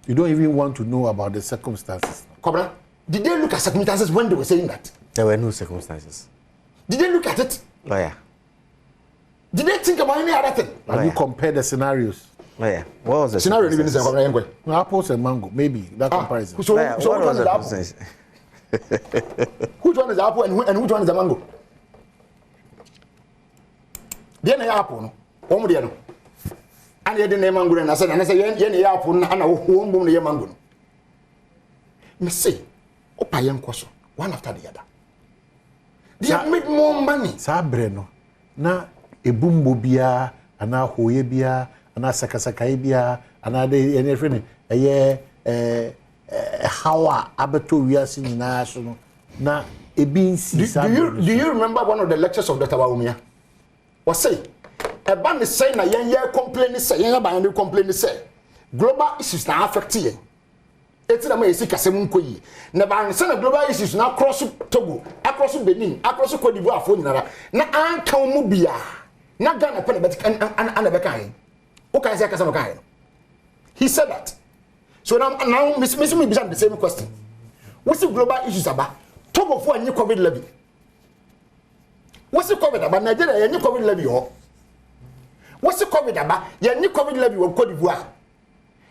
You don't even want to know about the circumstances. Cobra, did they look at circumstances when they were saying that? There were no circumstances. Did they look at it? Lawyer. Did they think about any other thing? Have you compared the scenarios? Lawyer. What was the Scenario even is apples and mango, maybe that comparison. So Lawyer, which what one was is the apple? percentage? Which one is apple and which one is the mango? The apple, no. One no. And you didn't mango and I said, yen apple and a home boom the mango. Me say, Opa young question, one after the other. They have made more money. Sabreno. Na ebumbo bia, ana hoye bia, ana sakasakaye bia, ana de anything. Hawa abeto wiase nyina so no. Na ebinsi sabreno. Do you remember one of the lectures of Dr. Baumia? Was say, a band is saying that yen complain say, yen ba yen complain say, global issues na affect yen. Eti na ma yesi kasem nkoyi. Na ba nse na global issues na across Togo, across Benin, across Cote d'Ivoire afo nyinara. Na anka mu bia. Na Ghana pe na bet be kan. O kan say kasem kan. He said that. So now Miss me be the same question. What's the global issues about? Togo for any COVID levy. What's the COVID about Nigeria any COVID levy ho? What's the COVID about? Yeah, new COVID levy of Cote d'Ivoire.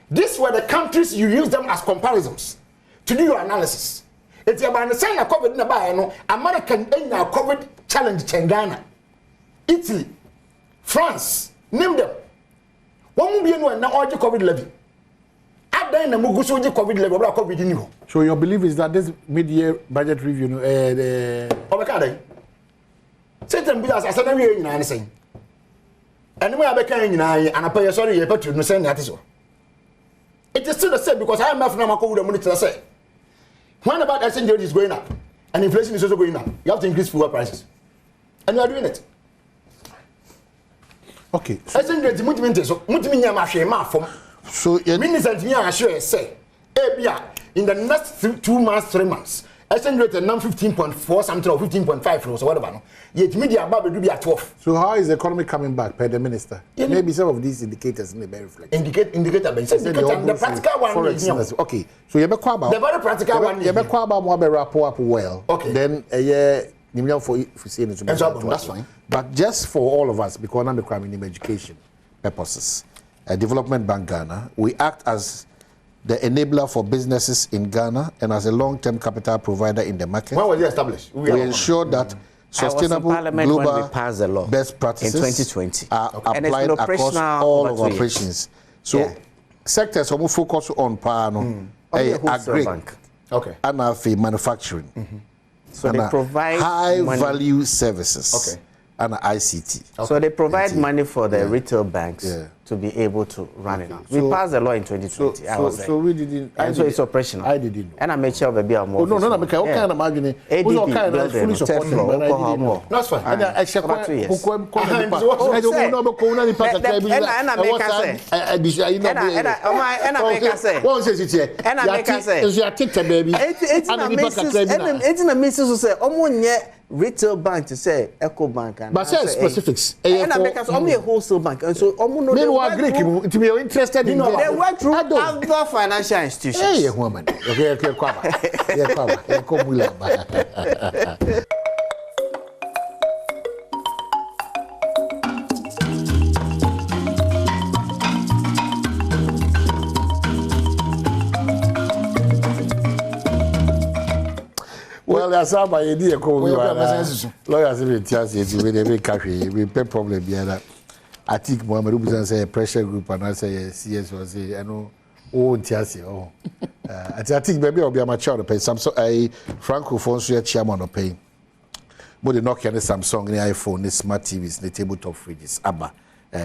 These were the countries you use them as comparisons to do your analysis. It's about the sign of COVID in the Bayano, American COVID challenge Ghana, Italy, France, name them. One will be in one now COVID levy. I've done a Mugusu COVID levy about COVID in you. So your belief is that this mid-year budget review, Obekade. Certain bills as an area in anything. And we are becoming in and I pay sorry, you put to send that is all. It is still the same because I am not from the money to say. When about exchange rate is going up and inflation is also going up, you have to increase fuel prices. And you are doing it. Okay. Exchange rate is so Minister say, in the next 2 months, 3 months, exchange rate is now 15.4 something or 15.5 or whatever. Yet media about to be at 12. So how is the economy coming back per the minister? Maybe some of these indicators may be reflected. Indicator, the practical one is okay. So you be about the very practical one. You be about more be rapport up well. Okay. Then for saying it. That's fine. But just for all of us, because I'm crime in education purposes, Development Bank Ghana, we act as the enabler for businesses in Ghana and as a long-term capital provider in the market. When was it established? We ensure that sustainable global best practices in 2020 are applied across all of operations. So sectors we focus on agri, and manufacturing. So they provide high value services. And ICT. So they provide money for the retail banks to be able to run it. We passed the law in 2020. So we didn't. And so it's operational. I didn't know. And I made sure baby I'm more. No. What kind of margin? What kind of fully supporting? That's fine. And I check what retail bank to say Eco Bank and but say specifics and because only a wholesale bank and so meanwhile Greek to be interested in they work through other financial institutions. Hey woman. Okay, well, that's how my idea comes. Lawyers even tell us when they make cafe, we pay problem behind. I think Mohammed Ubusan say a pressure group and I say CS was say I know Tiasi. I think maybe I'll be a mature to pay Samsung Francophone so chairman of pay. But the Nokia and Samsung, the iPhone, the smart TVs, the tabletop fridges, ABBA.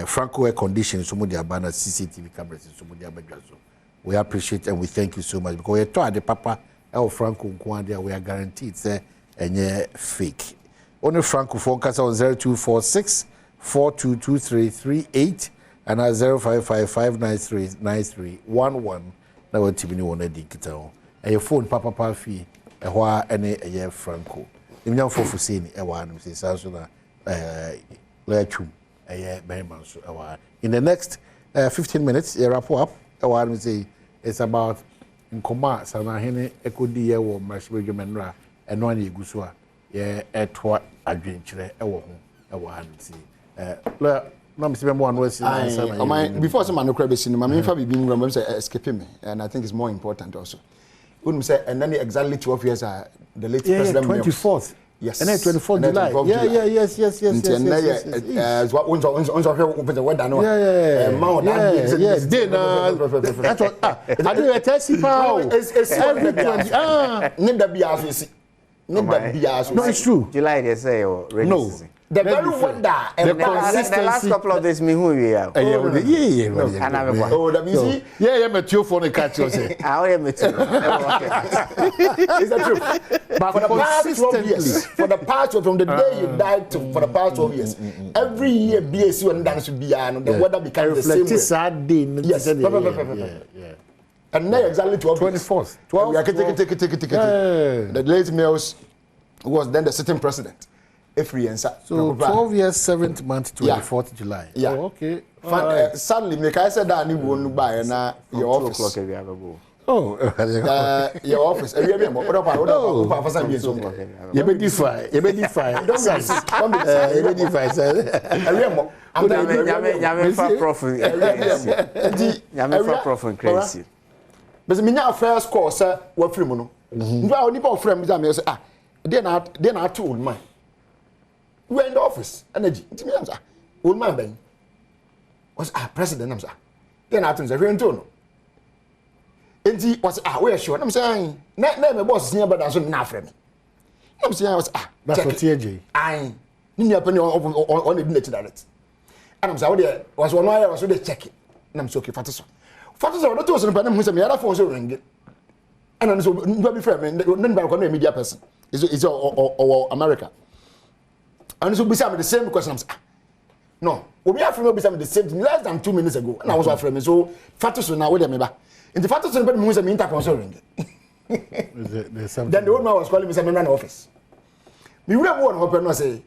Franco air conditioning, some of the Abana CCTV cameras, some of the Abajazo. We appreciate and we thank you so much because we told the Papa Franco Nkwandia, we are guaranteed say any fake. Only Franco phone cast on 0246 422338 and 0555939311. Now what TV one edit and your phone Papa fee a while any a year Franco. If you for saying a one say Sansona Lechum a year Berman so in the next 15 minutes a wrap up a one say it's about in Koma Sanahene Ekodi Yewo Mashbejo Menra and one Yegusua ye etwa adwenkyere ewo ho ewo han ti no me se one was before some man crab sin ma me fa bibi ngram say escape me and I think it's more important also when say and then exactly 12 years the late president 24th. Yes. And then 24th July. Yes. Yes. What on the weather no. Yes. Then that's what I do a test power. It's every 20. Never be as no, it's true. July they say or no. The very wonder and the last couple of days me who we are. Yeah. Oh, that means yeah, met you for the catch you say. I am met you. Is that true? But for the past 12 years, for the past from the day you died to for the past 12 years, every year BSU and dance should be the weather becomes the same way. Sad day. Yes. And now exactly 24th. 12. Take it. The late Mills was then the sitting president. So 12 years, 7th month, 24th July. Yeah. Oh, okay. Sadly, me I said that you won't buy na your office. 2 o'clock every hour go. Oh, your office. Every day, what about for some years? You be defy. You be defy. Don't be You be defy. I'm for profit. I'm for crazy. But me now first course, sir, what free mono. You are only about friends. I say, they're not too old man. We're in the office, energy. Old man, Ben was president. I'm saying, they're not in the real tone. And he was, we're sure. I'm saying, never boss near, but I should not friend me. I'm saying, I was, that's what TJ. I need your opinion on the nature direct. And I'm saying, was one wire, I was really checking. And I'm so okay, Fatterson. Fatterson, the two of them who said, me, other phones are ringing. And I'm so, be friend, none by a media person. It's all America. And so, beside me, the same question. I'm saying, no, we have from beside me the same thing less than 2 minutes ago. And I was afraid me. So, Fatterson now, wait a minute. In the Fatterson, but who's a minta consoling. Then the old man was calling me some man office. We would have won open and say,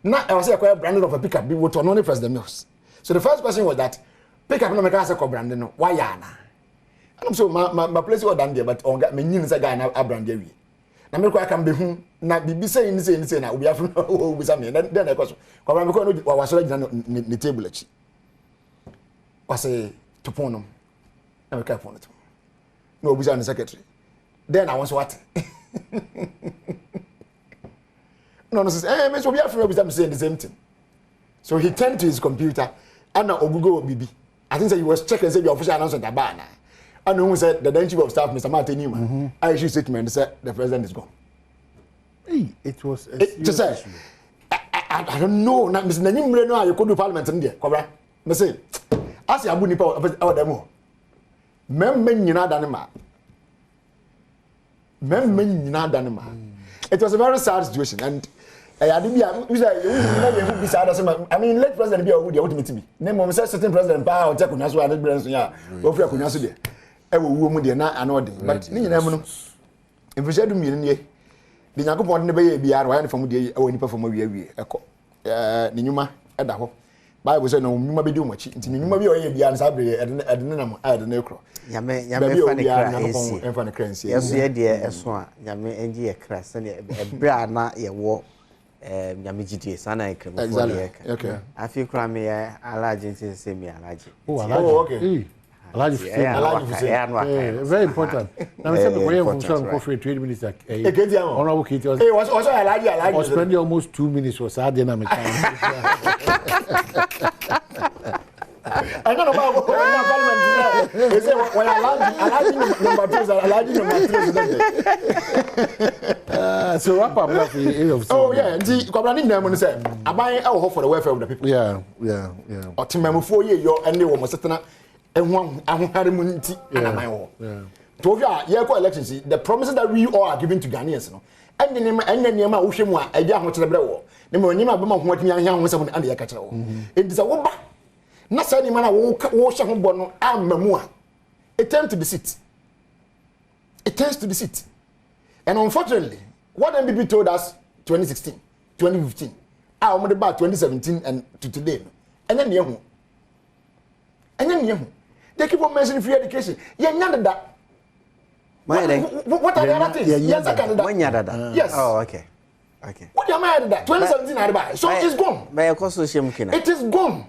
now I was a quite branded of a pickup, be what only President Mills. So the first question was that pickup no make us a branded, why yana? And I'm so my place was done there, but on got me news a guy now a branded. Now me can be whom not be saying now we have with something. Then I was the table. Was a to phone. I can't phone it. No, we are the secretary. Then I was what? No, so we are from saying the same thing. So he turned to his computer and now Google BB. I think that he was checking the official announcement at Bana. And who said the then chief of staff, Mr. Martin Newman, I issued statement said the president is gone. Hey, it was just say, I don't know. Now, Mr. Newman, no, you could do parliament in there. Cobra, I say, I see a bunny power of demo. Men, you know, Danima. Men, you know, Danima. It was a very sad situation, and I mean, let president be a good ultimate me. Name of certain president power, take on as well as brands, yeah, go for a conasudia. I will woman, dear, not an order. But you never if we said to me, the Yakupon never be out from the only perform a Numa at the home. Bible said, no, you might be doing much. You might be a young Sabri at the necro. Yame funny crazy. Yes, dear, as one, Yame and dear crass, and a brand not a war. Yamiji, son, I can. Okay. I feel crammy. I like to say me. I like it. Oh, okay. Very important. Now, we have some for 20 minutes. Honorable Kate was spending almost 2 minutes was our dynamic. I don't know about parliament. They say when I like number 2, so wrap up. Oh yeah, the Kobrani name say, I buy our hope for the welfare of the people. Yeah. Or Timam 4 years, your and they were certain and one immunity and my own. To elections, the promises that we all are giving to Ghanaians, and the name and the name of Ushima, a young to the Brewo. The name of what young was on the cattle. It is a woman. Not saying man, I wash up on arm memoir. It turns to the seat. It turns to the seat. And unfortunately, what MBP told us 2016, 2015, I am about 2017 and to today. And then you. They keep on mentioning free education. Yeah, none of that. What are the other things? Yes. Oh, okay. What am I at that? 2017 I buy. So it's gone. It is gone.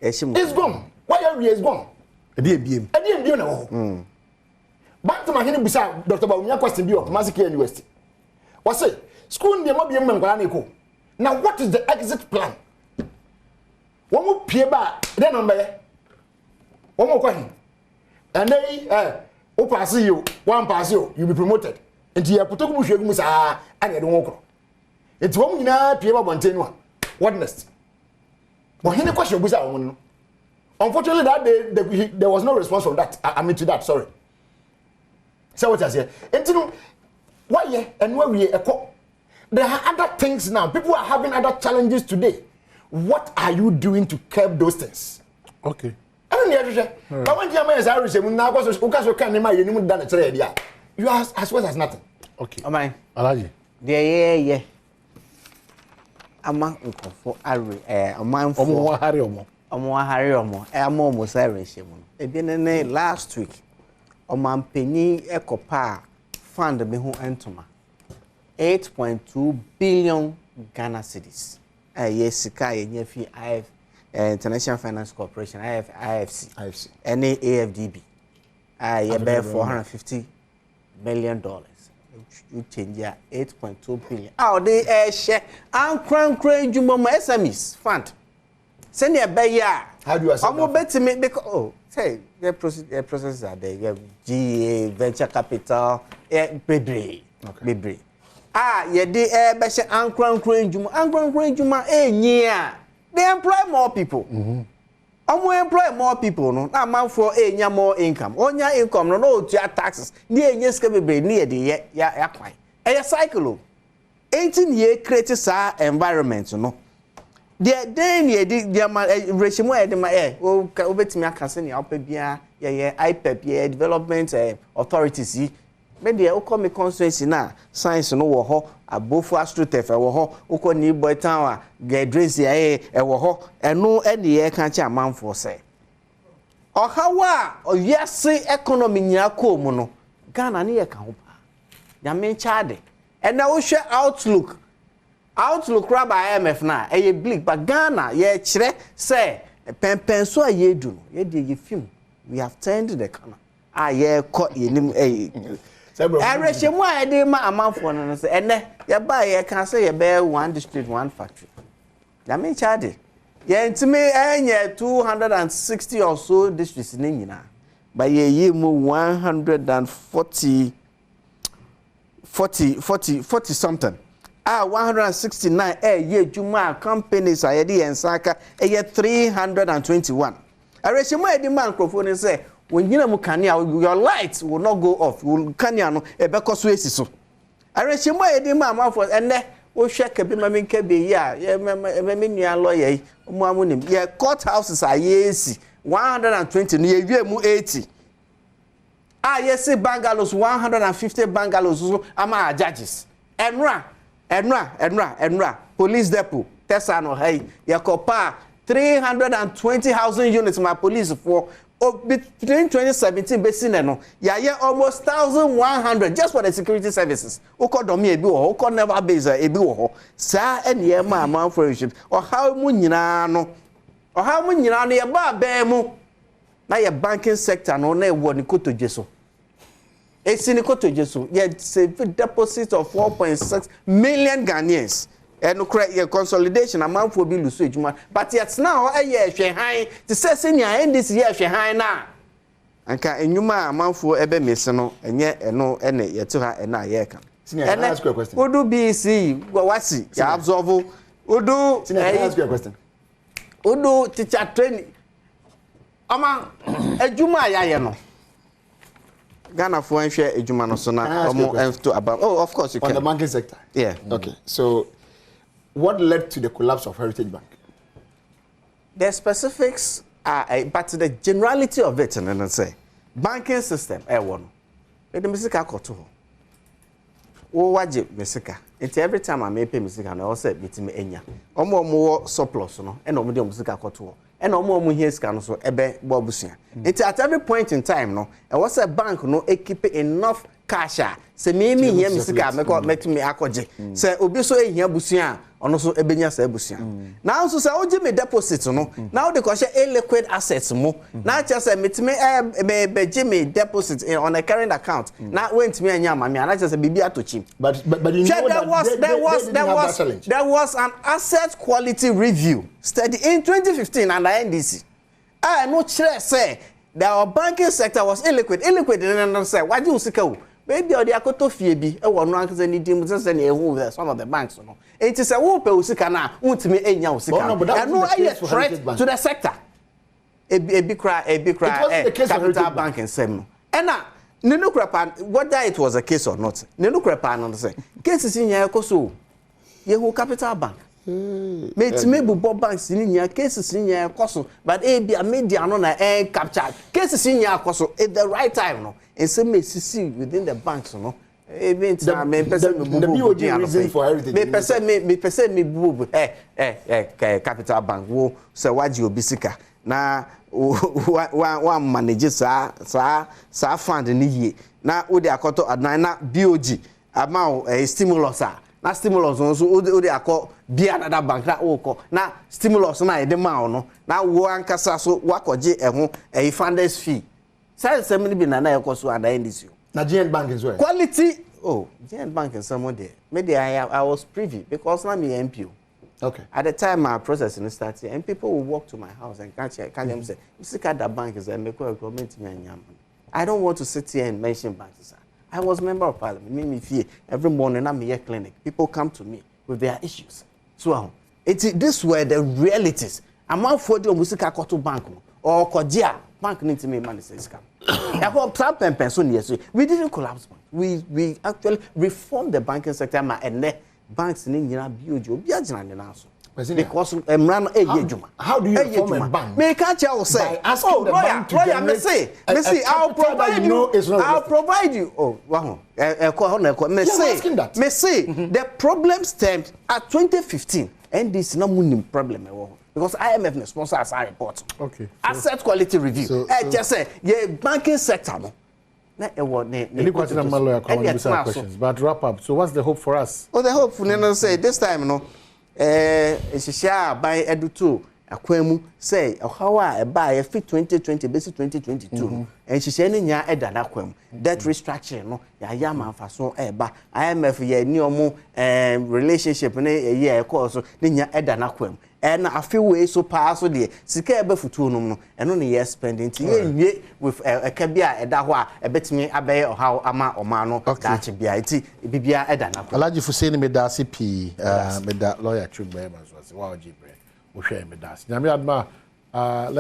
It's gone. Why are we gone? Back to my hand beside Dr. Bawumia question be of Masiki University. What say? School in the Mobium. Now what is the exit plan? One more peer back, then on by one more question. And they pass you, one pass you, you'll be promoted. And you have put up with your musa and I don't walk. It's one in a peer one tenua. What next? Well, any question was out. Unfortunately, that day there was no response from that. I mean to that, sorry. So what I say? And you know, why and where we there are other things now. People are having other challenges today. What are you doing to curb those things? Okay. I don't know. But when you are Irish, you are as well as nothing. Okay. Oh my. Alaji. Yeah. Ama nkofo are amanfo omo hari omo almost Irish mu. Ebi ne last week omampeni ekopa fund me ho entoma 8.2 billion Ghana cedis. Yes, sika yenye fi International Finance Corporation IFC. Any AFDB. You bear $450 million. You change ya 8.2 billion. They share and crank jumbo SMEs fund. Send your bay. How do you accept? I'm bet to make because say the process are there. GA venture capital, baby. Ye de be she and crank juma year. They employ more people. Employ more people no. Na man for enya more income. Onya income no to taxes. Ni enye ske bebre ni de ya kwan. E cycle. 18 year create sa environment no. Then ye di regime e de ma o betimi aka se ni opa bia ye IPEP ye development authorities yi. Me de o come constituency na science no wo ho abofu astrotef wo ho uko ni boy town a graduates e wo ho eno ene ye kan cha amanfo se o hawa o yesi economy nya ko mu no Ghana ne ye kan ho pa ya men chade ena wo hwe outlook raba IMF na e ye bleak but Ghana ye kire se penpenso a ye du no ye de ye film we have turned the corner ye ko ye nim Ereshemu a dey ma amanfo no say ene ye ba ye kan say ye be one district one factory. Ya me charge. Ye ntimi enye 260 or so districts ni nyina. Ba ye mu 140 something. 169 ye juma companies a ye dey ensaka ye 321. Ereshemu a dey ma microphone say when you know your lights will not go off. Will kanya no ebeko so esiso. Areshemo edi ma for ene wo hwe kabi ma menka be ya me nua lawyer yi mo amunim ye court houses are yesi 120 no ye wie mu 80. Yesi bungalows 150 bungalows so ama judges. Enra police depot Tesano hey ye kopa 320,000 units my police for between 2017 basing no ya almost 1,100 just for the security services. Uko domi ebi wo, uko never base ebi wo. Sa ene ma man friendship. O how mu nyina no ye ba be mu. Na ye banking sector no na e wo ni kotoje so. Esi ni kotoje so. Ye save deposit of 4.6 million Ghanaians. And your consolidation amount for be lusu ejuma but yet now ye hwe han to say senior end this year hwe han na anka enuma amount for ebe mese no enye eno ene ye to ha ena ye kan senior ask you a question odu BC wasi ya absorb odu senior ask you a question odu teacher training ama ejuma ya ye no Ghana for nhwe ejuma no so na omo to about of course you can on the banking sector yeah okay so what led to the collapse of Heritage Bank? The specifics are, but the generality of it, and then say, banking system, one. The Mexica koto. Oh, waje Mexica. It's every time I may pay Mexica, and I also beat me enya. More surplus, no, and no more Mexica koto. And no more here scan so ebe bobusia. It's at every point in time, no, and was a bank no keep enough cash. Se me here Mexica, make me akoje. Se obi so here busia. Ono so ebenya sa ebusia now so say oje me deposit no now they ko share liquid assets mo na cha say metime be me deposit on a current account na went me anya ma me na cha say bibi atochi but you know there was an asset quality review study in 2015 under NDC no chere say the banking sector was illiquid and say why do you sika o maybe or the akoto fie bi e wo no anka ni dim say na ehu some of the banks no it is a wo pe usika na untimi enya usika and no threat to the sector a big cry capital bank in sem and na nenu krepa whether it was a case or not nenu krepa no say cases nya ekoso yehu capital bank me bubo banks ni nya cases nya ekoso but be a media no na capture cases nya ekoso at the right time no and some may see within the banks no even time me person the reason for everything me person me bubu capital bank wo say waji obisika na wa manage sa fund ni yie na wo de akoto adan na BOG ama stimulus na stimulus nso wo de akọ bi another bank na wo kọ na stimulus na e de ma no na wo ankasa so wakoje eho funders fee sai semni bi na ekoso adan this na GN bank is where quality GN bank in some there maybe I was privy because na me MPO. Okay. At the time my processing started, and people will walk to my house and can't say, you see that bank is a government. I don't want to sit here and mention banks, sir. I was member of parliament. Me fear every morning I'm here clinic. People come to me with their issues. So this were the realities. I'm out for the music to bank or Kojia bank need to make money says come. We didn't collapse. We actually reformed the banking sector and banks in India because how do you reform a bank? Me can't you say asking the bank to I'll provide you. I'll provide you. Oh, wow. Me say the problem stemmed at 2015 and this no money problem because IMF no sponsor as a report. Okay. Asset quality review. Just say the banking sector no. Any questions, but wrap up. So what's the hope for us? Oh, the hope for say this time, no. Share by Edu Akwemu say how I buy a fit 2020 basic 2022 and she say nya eda na kwem debt restructuring no ya man faso eba IMF ye ni omo relationship na ye course nya eda na kwem and I feel way so pass so there sika ebe futu no no eno ne ye spending ti ye with a kabia eda ho a ebetimi abaye oha ama oma no dachi bia ti bibia eda na kwem Alaji Fuseni me da CP me da lawyer Chugbe so wa ojibre. Let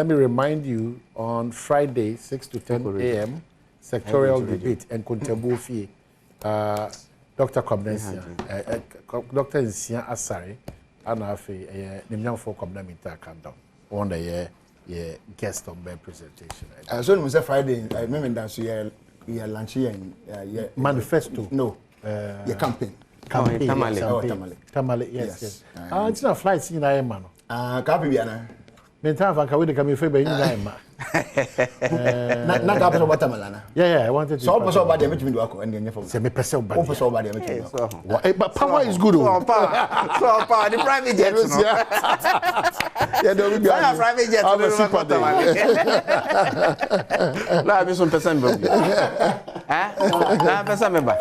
me remind you on Friday, 6 to 10 a.m., sectorial debate and Kontabufi, Dr. Komnesia, Dr. Nsia Asari, and Nimyang for Komnamita Kandom, on the guest on my presentation. So, it was a Friday, I remember that you are launching manifesto. No, your campaign. Tamale, yes. It's not flights in Ayamano. Copy Biana. Mental can we come in favor in Naima? Not capital Guatemala. Yeah, I wanted to. So, also about the meeting work and then for semi percent, but power is good. Power, the private jets. Yeah, don't be private jets. Let me some percent. Percent member.